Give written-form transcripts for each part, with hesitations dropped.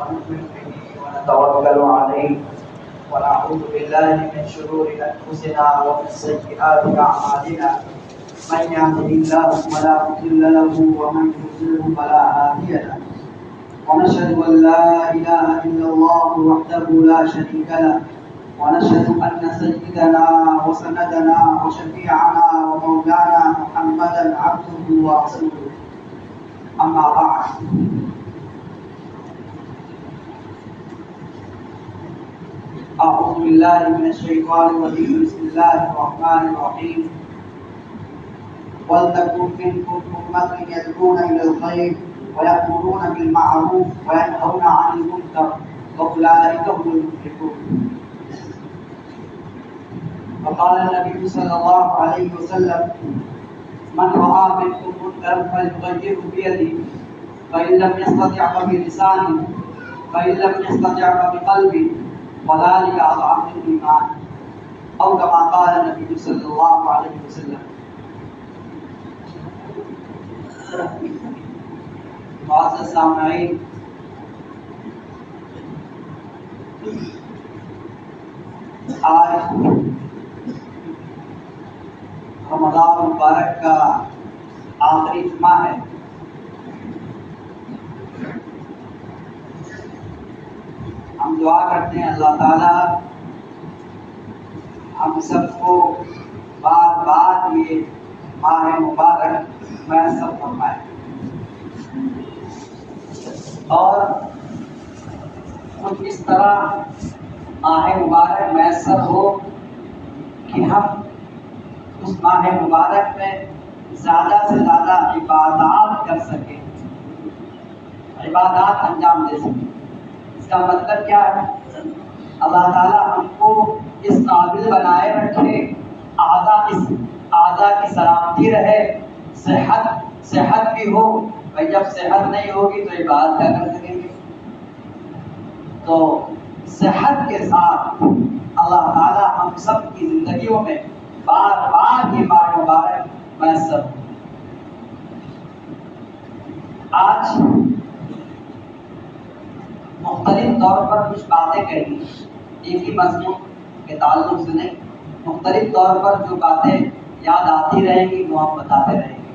نؤمن به ونتوكل عليه ونعوذ بالله من شرور أنفسنا ومن سيئات أعمالنا من يهده الله فلا مضل له ومن يضلل فلا هادي له ونشهد أن لا إله إلا الله وحده لا شريك له ونشهد أن سيدنا وسندنا وشفيعنا ومولانا محمدا عبده ورسوله أما بعد أعوذ بالله من الشيطان الرجيم بسم الله الرحمن الرحيم ولتكن منكم أمة يدعون إلى الخير ويأمرون بالمعروف وينهون عن المنكر وأولئك هم المفلحون. وقال النبي صلى الله عليه وسلم من رأى منكم منكرا فليغيره بيده فإن لم يستطع فبلسانه فإن لم يستطع فبقلبه وذلك أضعف الإيمان أو كما قال النبي صلى الله عليه وسلم. معزز سامعین، آج رمضان مبارک کا آخری جمعہ ہے. ہم دعا کرتے ہیں اللہ تعالیٰ ہم سب کو بار بار یہ ماہ مبارک میسر فرمائے اور کچھ اس طرح ماہ مبارک میسر ہو کہ ہم اس ماہ مبارک میں زیادہ سے زیادہ عبادات کر سکیں، عبادات انجام دے سکیں. اس کا مطلب کیا ہے؟ اللہ تعالیٰ ہم کو اس قابل بنائے رکھے، اعضاء کی سلامتی رہے، صحت بھی ہو. بھائی جب صحت نہیں ہوگی تو عبادت کیا کر سکیں گے؟ تو صحت کے ساتھ اللہ تعالیٰ ہم سب کی زندگیوں میں بار بار یہ ماہ مبارک میسر. آج مختلف طور پر کچھ باتیں کہیں، ایک ہی مضمون کے تعلق سے نہیں، مختلف طور پر جو باتیں یاد آتی رہیں گی وہ ہم بتاتے رہیں گے.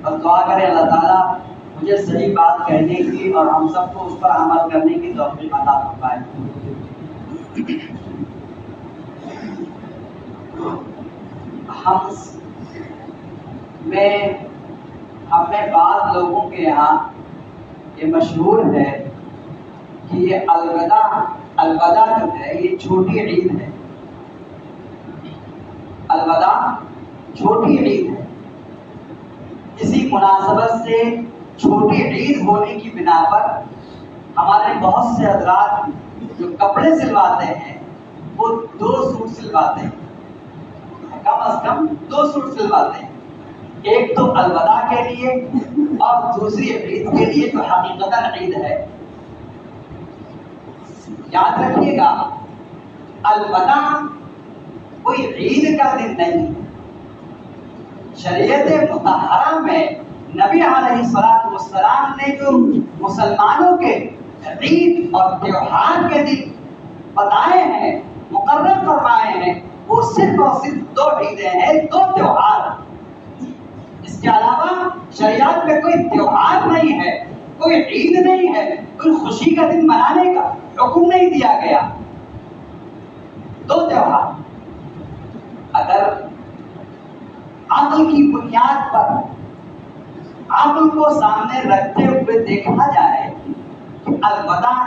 بس دعا کریں اللہ تعالیٰ مجھے صحیح بات کہنے کی اور ہم سب کو اس پر عمل کرنے کی توفیق عطا فرمائے. ہم میں بعض لوگوں کے یہاں یہ مشہور ہے کہ یہ الوداع جو ہے یہ چھوٹی عید ہے. الوداع چھوٹی عید ہے. اسی مناسبت سے چھوٹی عید ہونے کی بنا پر ہمارے بہت سے حضرات جو کپڑے سلواتے ہیں وہ 2 سوٹ سلواتے ہیں، کم از کم 2 سوٹ سلواتے ہیں. ایک تو الوداع کے لیے اور دوسری عید کے لیے جو حقیقتاً عید ہے. یاد رکھیے گا الوداع کوئی عید کا دن نہیں. شریعت مطہرہ میں نبی علیہ السلام نے جو مسلمانوں کے عید اور تیوہار کے دن بتائے ہیں، مقرر فرمائے ہیں، وہ صرف اور صرف 2 عیدیں ہیں، 2 تیوہار. اس کے علاوہ شریعت میں کوئی تیوہار نہیں ہے، کوئی عید نہیں ہے، کوئی خوشی کا دن منانے کا حکم نہیں دیا گیا. 2 تیوہار. اگر عقل کی بنیاد پر عقل کو سامنے رکھتے ہوئے دیکھا جائے کہ الوداع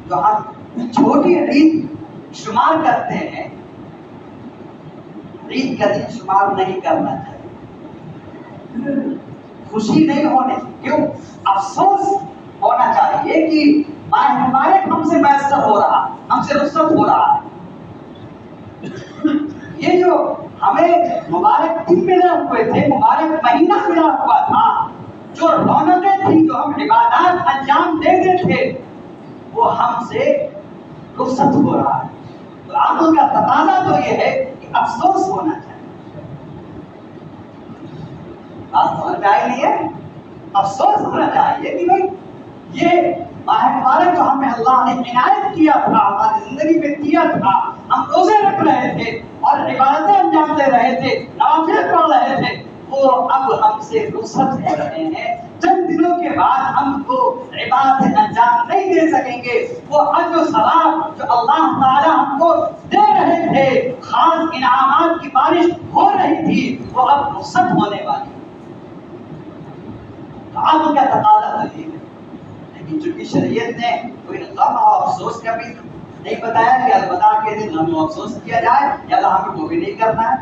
جو ہم چھوٹی عید شمار کرتے ہیں، عید کا دن شمار نہیں کرنا چاہیے. خوشی نہیں ہونے، کیوں؟ افسوس ہونا چاہیے کہ ماہ مبارک ہم سے میسر ہو رہا، ہم سے رخصت ہو رہا ہے. یہ جو ہمیں مبارک دن ملے ہوئے تھے، مبارک مہینہ ملا ہوا تھا، جو رونقیں تھیں، جو ہم عبادات انجام دیتے تھے، وہ ہم سے رخصت ہو رہا ہے. تو عقل کا تقاضا تو یہ ہے کہ افسوس ہونا چاہیے. بات سمجھ میں آئی نہیں ہے؟ افسوس ہونا چاہیے کہ بھائی یہ ماہ مبارک جو ہمیں اللہ نے عنایت کیا تھا، ہماری زندگی میں دیا تھا، ہم روزے رکھ رہے تھے اور عبادتیں انجام دے رہے تھے، نوافل پڑھ رہے تھے، وہ اب ہم سے رخصت ہو رہے ہیں۔ چند دنوں کے بعد ہم کو عبادت انجام نہیں دے سکیں گے۔ وہ اجر و ثواب جو اللہ تعالی ہم کو دے رہے تھے، خاص انعامات کی بارش ہو رہی تھی، وہ اب رخصت ہونے والی۔ اب کا تقاضا ہے، لیکن چونکہ شریعت نے کوئی غم اور افسوس کا بھی نہیں بتایا کہ الوداع کے دن غم و افسوس کیا جائے، یا اللہ ہمیں وہ بھی نہیں کرنا ہے۔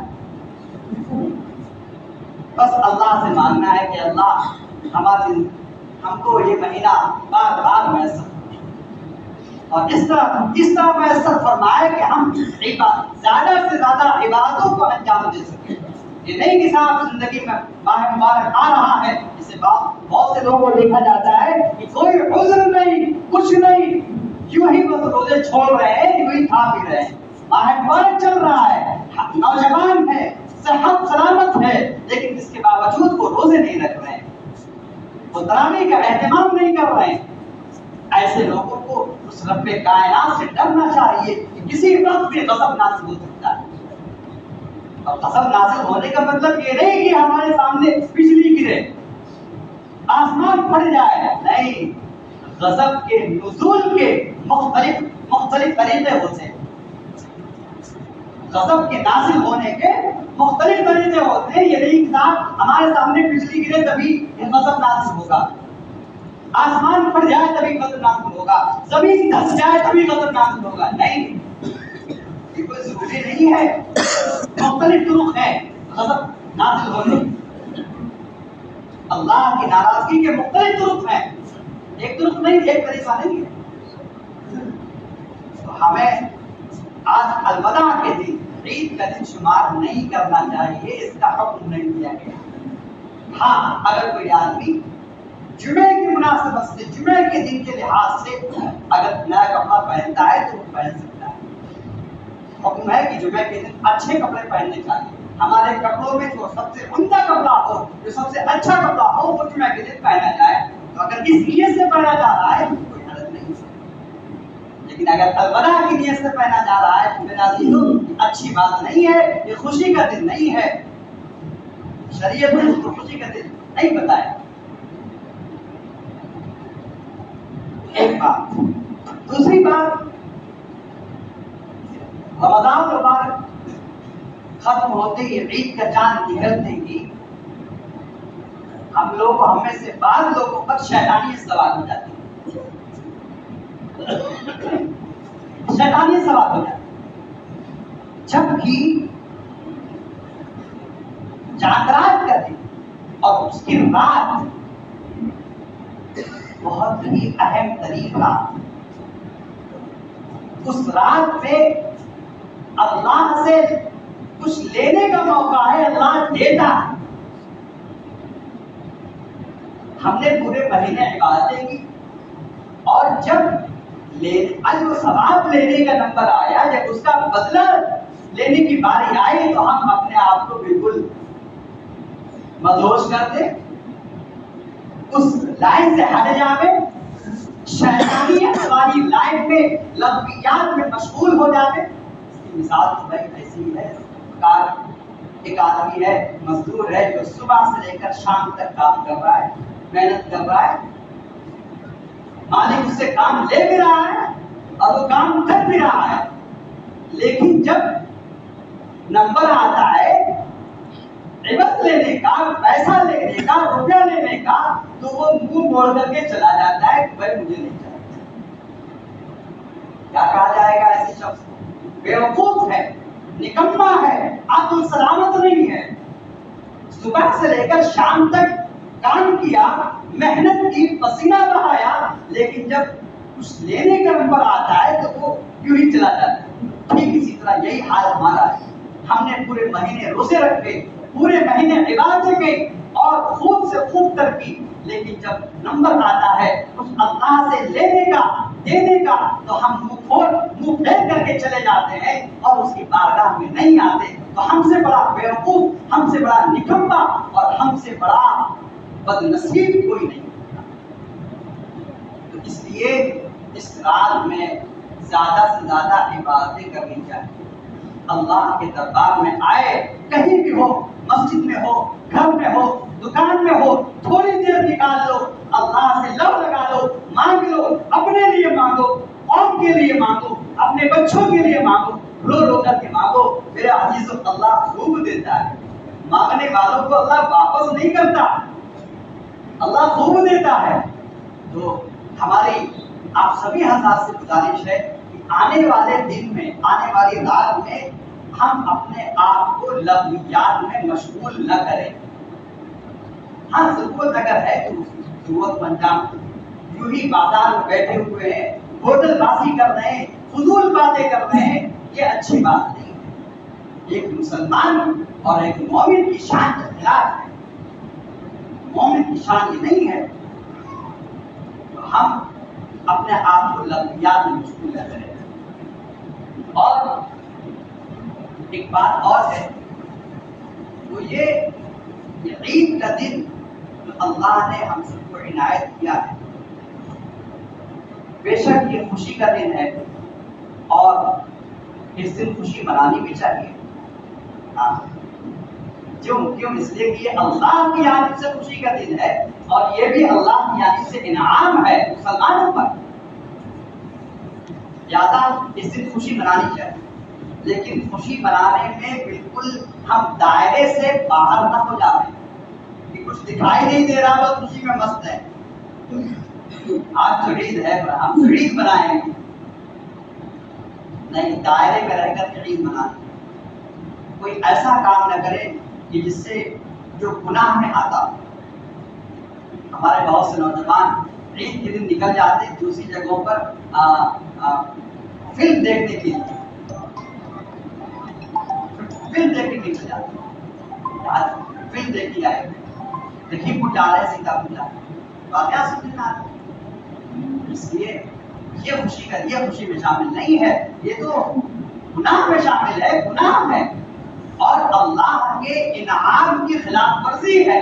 بس اللہ سے مانگنا ہے کہ اللہ ہم کو یہ مہینہ بار بار میسر اور اس طرح میسر فرمائے کہ ہم زیادہ سے زیادہ عبادتوں کو انجام دے سکیں۔ یہ نہیں کہ صاحب زندگی میں ماہ مبارک آ رہا ہے، اس سے بہت سے لوگوں کو دیکھا جاتا ہے کہ کوئی عذر نہیں، کچھ نہیں، یوں ہی بس روزے چھوڑ رہے ہیں، یوں ہی کھا پی رہے ہیں۔ ماہ مبارک چل رہا ہے، نوجوان ہے، صحت سلامت ہے، لیکن اس کے باوجود وہ روزے نہیں رکھ رہے ہیں، وہ تراویح کا اہتمام نہیں کر رہے ہیں۔ ایسے لوگوں کو اس رب کائنات سے ڈرنا چاہیے کہ کسی وقت بھی غضب نازل ہو سکتا ہے۔ اور غضب نازل ہونے کا مطلب یہ نہیں کہ ہمارے سامنے بجلی گرے، آسمان پھٹ جائے، نہیں، غضب کے نزول کے مختلف طریقے ہوتے ہیں۔ غضب کے نازل ہونے کے مختلف طریقے ہوتے ہیں۔ یہ نہیں کہ ہمارے سامنے بجلی گرے تبھی غضب نازل ہوگا، آسمان پھٹ جائے تبھی غضب نازل ہوگا، زمین دھس جائے تبھی غضب نازل ہوگا، نہیں، یہ کوئی ضروری نہیں ہے۔ مختلف طرق ہیں غضب نازل ہونے، اللہ کی ناراضگی کے مختلف طرق ہیں، ایک طرق نہیں، ایک طریقہ نہیں ہے۔ تو ہمیں آج الوداع کے دن، عید کا دن شمار نہیں کرنا چاہیے، اس کا حکم نہیں دیا گیا۔ ہاں، اگر کوئی آدمی جمعے کی مناسبت سے، جمعے کے دن کے لحاظ سے اگر نیا کپڑا پہنتا ہے تو وہ پہن سکتا ہے۔ حکم ہے کہ جمعے کے دن اچھے کپڑے پہننے چاہیے۔ ہمارے کپڑوں میں جو سب سے عمدہ کپڑا ہو، جو سب سے اچھا کپڑا ہو، وہ جمعے کے دن پہنا جائے۔ تو اگر اس نیت سے پہنا جا رہا ہے تو کوئی حرج نہیں، لیکن اگر الوداع کی نیت سے پہنا جا رہا ہے تو میرا عزیزو اچھی بات نہیں ہے، یہ خوشی کا دن نہیں ہے، شریعت نے اس کو خوشی کا دن نہیں بتایا۔ ایک بات، دوسری بات، رمضان مبارک ختم ہوتے ہی، عید کا چاند نکلتے ہی ہم میں سے بعض لوگوں پر شیطانی سوار ہو جاتی ہے، شیطانی سوار ہو جاتی ہے، جبکہ چاند کا دن اور اس کی رات بہت ہی اہم ترین رات، اس رات میں اللہ سے کچھ لینے کا موقع ہے، اللہ دیتا ہے۔ ہم نے پورے مہینے عبادتیں کی اور جب اجر و ثواب لینے کا نمبر آیا، جب اس کا بدلہ لینے کی باری آئی تو ہم اپنے آپ کو بالکل مدہوش کر دیں، اس لائن سے ہٹ جاوے، شیطانیت والی لائن میں، لغویات میں مشغول ہو جاوے۔ اس کی مثال تو بھائی ایسی ہے، ایک آدمی ہے، مزدور ہے، جو صبح سے لے کر شام تک کام کر رہا ہے، محنت کر رہا ہے، مالک اس سے کام لے بھی رہا ہے اور وہ کام کر بھی رہا ہے، لیکن جب نمبر آتا ہے عوض لینے کا، پیسہ لینے کا، روپیہ لینے کا، تو وہ منہ موڑ کر کے چلا جاتا ہے کہ بھائی مجھے نہیں چاہیے۔ کیا کہا جائے گا ایسے شخص کو؟ بیوقوف ہے، نکما ہے، عقل سلامت نہیں ہے۔ صبح سے لے کر شام تک کام کیا، محنت کی، پسینہ بہایا، لیکن جب کچھ لینے کا نمبر آتا ہے تو وہ یوں ہی چلا جاتا ہے۔ ٹھیک اسی طرح یہی حال ہمارا ہے، ہم نے پورے مہینے روزے رکھے، پورے مہینے عبادتیں کی اور خوب سے خوب ترقی، لیکن جب نمبر آتا ہے اس اللہ سے لینے کا، دینے کا، تو ہم منہ پھیر کر کے چلے جاتے ہیں اور اس کی بارگاہ میں نہیں آتے۔ تو ہم سے بڑا بیوقوف، ہم سے بڑا نکما اور ہم سے بڑا بد نصیب کوئی نہیں۔ تو اس لیے اس رات میں زیادہ سے زیادہ عبادتیں کرنی چاہیے. اللہ کے دربار میں آئے، کہیں بھی ہو، مسجد میں ہو، گھر میں ہو، دکان میں ہو، تھوڑی دیر نکال لو، اللہ سے لب لگا لو، مانگ لو، اپنے لیے مانگو، قوم کے لیے مانگو، اپنے بچوں کے لیے مانگو، رو رو کر کے مانگو. میرے عزیزو، اللہ خوب دیتا ہے. مانگنے والوں کو اللہ واپس نہیں کرتا، اللہ خوب دیتا ہے. تو ہماری آپ سبھی حضرات سے گزارش ہے کہ آنے والے دن میں، آنے والی رات میں ہم اپنے آپ کو لغویات میں مشغول نہ کریں. ہاں، ضرورت اگر ہے تو ضرورت مند کام، یوں ہی بازار میں بیٹھے ہوئے ہیں، ہوٹل بازی کر رہے ہیں، فضول باتیں کر رہے ہیں، یہ اچھی بات نہیں ہے. ایک مسلمان اور ایک مومن کی شان کے خلاف ہے. مومن کی شان یہ نہیں ہے. تو ہم اپنے آپ کو لغویات میں مشغول نہ کریں. اور ایک بات اور ہے، وہ یہ عید کا دن جو اللہ نے ہم سب کو عنایت کیا ہے، بے شک یہ خوشی کا دن ہے اور اس دن خوشی منانی بھی چاہیے. کیوں؟ اس لیے کہ یہ اللہ کی جانب سے خوشی کا دن ہے اور یہ بھی اللہ کی جانب سے انعام ہے مسلمانوں پر. زیادہ اس دن خوشی منانی چاہیے، لیکن خوشی منانے میں بالکل ہم دائرے سے باہر نہ ہو جائیں کہ کچھ دکھائی نہیں دے رہا، بس خوشی میں مست ہے. آج تو عید ہے، ہم تو عید منائیں گے. نہیں، دائرے میں رہ کر عید منانے. کوئی ایسا کام نہ کرے کہ جس سے جو گناہ میں آتا. ہمارے بہت سے نوجوان عید کے دن نکل جاتے دوسری جگہوں پر فلم دیکھنے کے لیے، فلم دیکھنے کے لیے جاتے. آج فلم دیکھی آئے، دیکھی کو جا رہے، سیدھا کو جا رہے، واقعہ سننا. اس لیے یہ خوشی میں شامل نہیں ہے، یہ تو گناہ میں شامل ہے، گناہ ہے اور اللہ کے انعام کی خلاف ورزی ہے.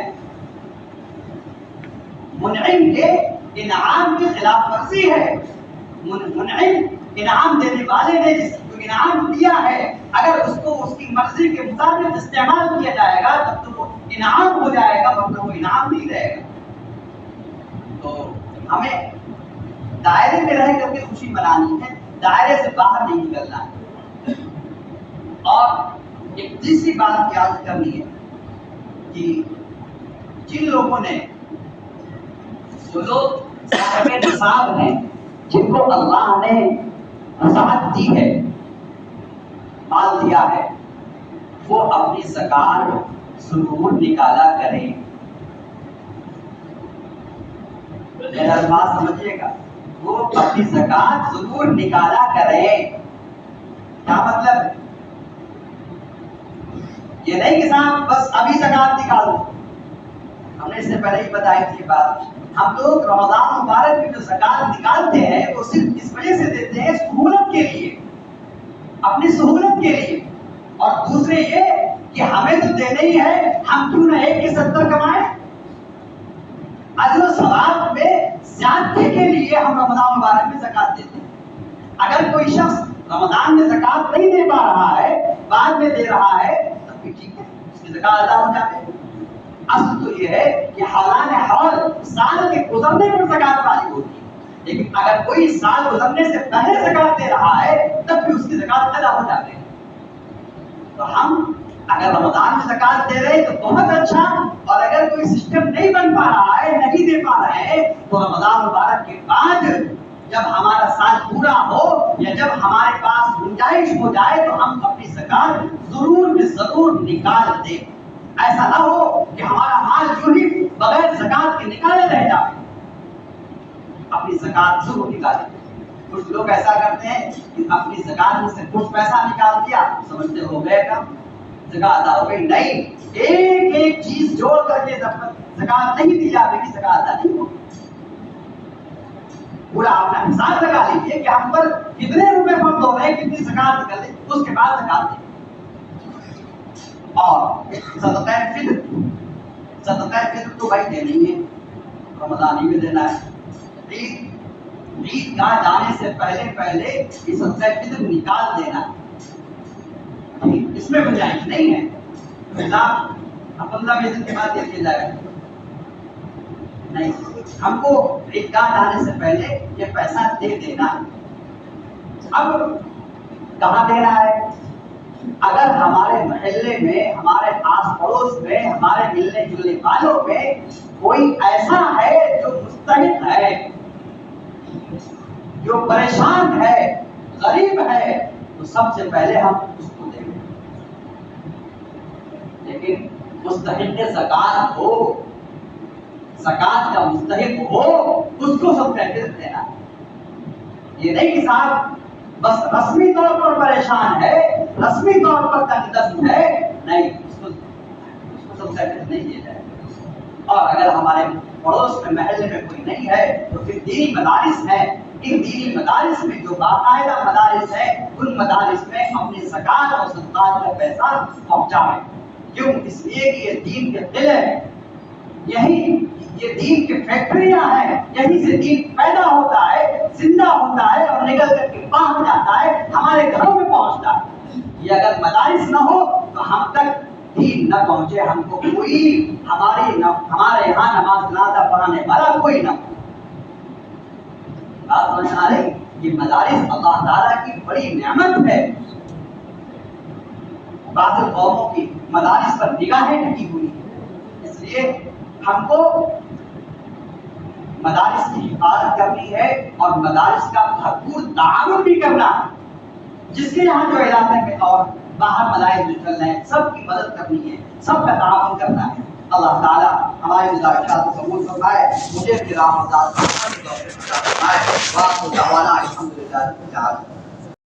منعم کے انعام کی خلاف ورزی ہے. منعم انعام دینے والے نے جس کو انعام دیا ہے، اگر اس کو اس کی مرضی کے مطابق استعمال کیا جائے گا تب تو وہ انعام ہو جائے گا، ورنہ وہ انعام نہیں رہے گا. تو ہمیں دائرے میں رہ کر کے خوشی منانی ہے، دائرے سے باہر نہیں نکلنا ہے. اور ایک تیسری بات یاد کرنی ہے کہ جن لوگوں نے، وہ لوگ صاحب نصاب ہیں، جن کو اللہ نے وسعت دی ہے، مال دیا ہے، وہ اپنی زکات ضرور نکالا کریں. میرا بات سمجھیے گا، وہ اپنی زکات ضرور نکالا کریں. کیا مطلب؟ یہ نہیں کہ صاحب بس ابھی زکات نکالو. ہم نے اس سے پہلے ہی بتائی تھی بات. ہم لوگ رمضان مبارک میں جو زکات نکالتے ہیں وہ صرف اس وجہ سے دیتے ہیں سہولت کے لیے، اپنی سہولت کے لیے. اور دوسرے یہ کہ ہمیں تو دینا ہی ہے، ہم کیوں نہ 1 کے 70 کمائیں. اجر و ثواب میں زیادتی کے لیے ہم رمضان مبارک میں زکات دیتے ہیں. اگر کوئی شخص رمضان میں زکات نہیں دے پا رہا ہے، بعد میں دے رہا ہے، تب بھی ٹھیک ہے، اس کی زکات ادا ہو جاتی ہے. اصل تو یہ ہے کہ حالان حال سال کے گزرنے پر زکات واجب ہوتی ہے، لیکن اگر کوئی سال گزرنے سے پہلے زکات دے رہا ہے تب بھی اس کی زکات ادا ہو جاتی ہے. تو ہم اگر رمضان میں زکات دے رہے ہیں تو بہت اچھا، اور اگر کوئی سسٹم نہیں بن پا رہا ہے، نہیں دے پا رہے ہیں، تو رمضان مبارک کے بعد جب ہمارا سال پورا ہو یا جب ہمارے پاس گنجائش ہو جائے تو ہم اپنی زکات ضرور نکال دیں. ایسا نہ ہو کہ ہمارا مال جو ہی بغیر زکات کے نکالے رہ جائے. اپنی زکات ضرور نکالیں. کچھ لوگ ایسا کرتے ہیں کہ اپنی زکات میں سے کچھ پیسہ نکال دیا، سمجھتے ہو گئے کام، زکات ادا ہو گئی. نہیں، ایک ایک چیز جوڑ کر کے زکات نہیں دی جائے گی، زکات ادا نہیں ہوگی. پورا اپنا حساب لگا لیجیے کہ ہم پر کتنے روپے فرض ہو رہے ہیں، کتنی زکات نکل دیں، اس کے بعد زکات دیں. اور صدقہ فطر تو بھائی دینی ہے، رمضان ہی میں دینا ہے. عید گاہ جانے سے پہلے یہ صدقہ فطر نکال دینا، اس میں گنجائش نہیں ہے اب 15-20 دن کے بعد دیکھے جائے گا، نہیں، ہم کو عید گاہ جانے سے پہلے یہ پیسہ دے دینا۔ اب کہاں دینا ہے؟ اگر ہمارے محلے میں، ہمارے آس پڑوس میں، ہمارے ملنے جلنے والوں میں کوئی ایسا ہے جو مستحق ہے، جو پریشان ہے، غریب ہے، تو سب سے پہلے ہم اس کو دیں گے۔ لیکن مستحق زکات ہو، زکات کا مستحق ہو، اس کو سب کہتے دینا۔ یہ نہیں کہ صاحب بس رسمی طور پر پریشان ہے، رسمی طور پر تنگ ہے، نہیں، اس کو سب کہتے نہیں دیا جائے۔ اور اگر ہمارے پڑوس میں، محلے میں کوئی نہیں ہے تو پھر دینی مدارس ہیں، ان دینی مدارس میں جو باقاعدہ مدارس ہیں، ان مدارس میں اپنی زکات اور صدقات کا پیسہ پہنچائیں۔ کیوں؟ اس لیے کہ یہ دین کے قلعے ہیں، یہ دین کی فیکٹریاں ہیں، یہیں سے دین پیدا ہوتا ہے، زندہ ہوتا ہے اور نکل کر کے باہر جاتا ہے، ہمارے گھروں میں پہنچتا ہے۔ یہ اگر مدارس نہ ہو تو ہم تک دین نہ پہنچے، ہم کو کوئی ہمارے یہاں نماز جنازہ پڑھانے والا کوئی نہ ہو۔ بات سمجھ آ رہی؟ یہ مدارس اللہ تعالیٰ کی بڑی نعمت ہے۔ بعض قوموں کی مدارس پر نگاہیں ٹکی ہوئی ہے، اس لیے ہم کو مدارس کی حفاظت کرنی ہے اور مدارس کا بھرپور تعاون بھی کرنا ہے۔ جس کے یہاں جو علاقے میں اور باہر مدارس جو چل رہے ہیں، سب کی مدد کرنی ہے، سب کا تعاون کرنا ہے۔ اللہ تعالیٰ ہماری گزارشات کو قبول فرمائے، مجھے الحمد للہ